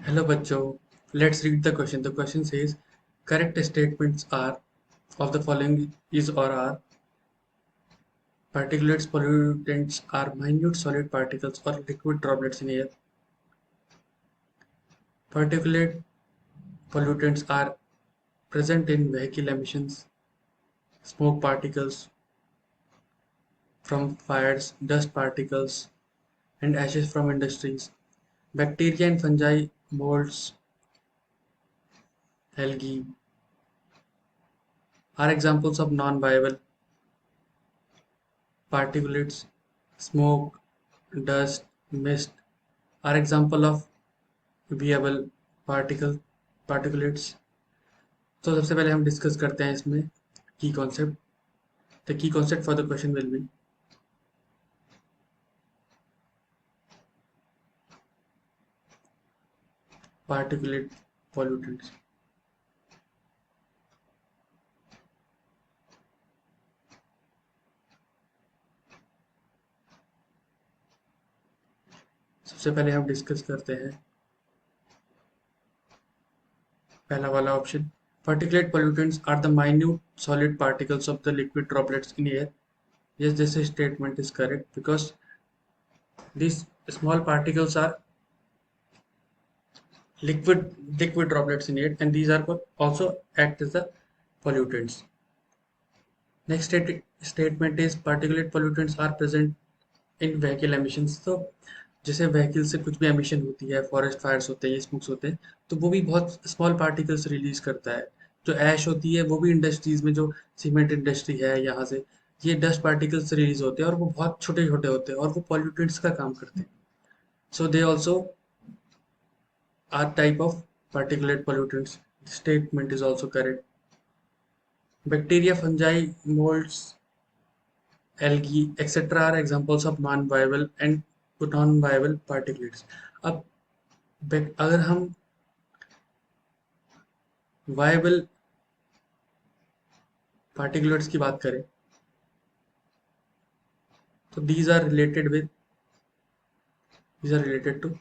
Hello बच्चों, let's read the question. The question says correct statements are of the following is or are particulates pollutants are minute solid particles or liquid droplets in air. Particulate pollutants are present in vehicle emissions, smoke particles from fires, dust particles, and ashes from industries. Bacteria and fungi, molds, algae are examples of non-viable particulates. Smoke, dust, mist are example of viable particle particulates. तो सबसे पहले हम discuss करते हैं इसमें की concept. The key concept for the question will be particulate pollutants. सबसे पहले हम डिस्कस करते हैं पहला वाला option. Particulate pollutants are the minute solid particles of the liquid droplets in air. Yes, this statement is correct because these small particles are liquid droplets in air, and these are also act as the pollutants. Next statement is particulate pollutants are present in vehicle emissions. तो जैसे vehicle से कुछ भी emission होती है, forest fires होते हैं, smokes होते हैं, तो वो भी बहुत स्मॉल पार्टिकल्स रिलीज करता है. जो ऐश होती है वो भी इंडस्ट्रीज में, जो सीमेंट इंडस्ट्री है यहाँ से, ये डस्ट पार्टिकल्स रिलीज होते हैं और वो बहुत छोटे छोटे होते हैं और वो पॉल्यूटेंट्स का काम करते हैं. So they also are type of particulate pollutants. Statement is also correct. Bacteria, fungi, molds, algae, etc. are examples of non-viable and non-viable particulates. अब अगर हम viable particulates की बात करें तो these are related to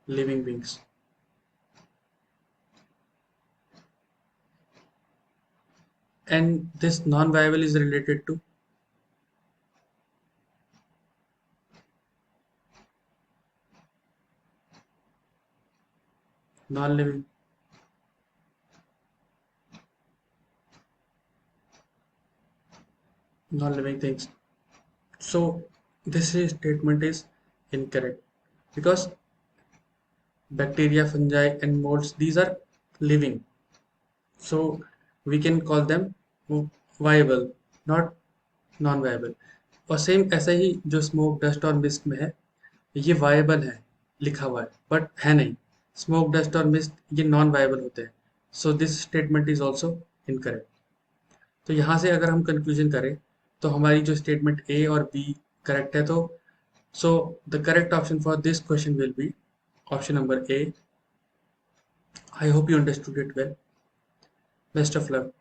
living beings. And this non-viable is related to non-living. Non-living things. So this statement is incorrect because bacteria, fungi, and molds, these are living. So we can call them viable, not non-viable. और same ऐसा ही जो smoke, dust और mist में है, ये viable है लिखा हुआ है बट है नहीं. स्मोक, डस्ट और मिस्ट ये नॉन वायबल होते हैं. So this statement is also incorrect. तो यहाँ से अगर हम कंक्लूजन करें तो हमारी जो स्टेटमेंट ए और बी करेक्ट है. तो so the correct option for this question will be option number A. I hope you understood it well. Best of luck.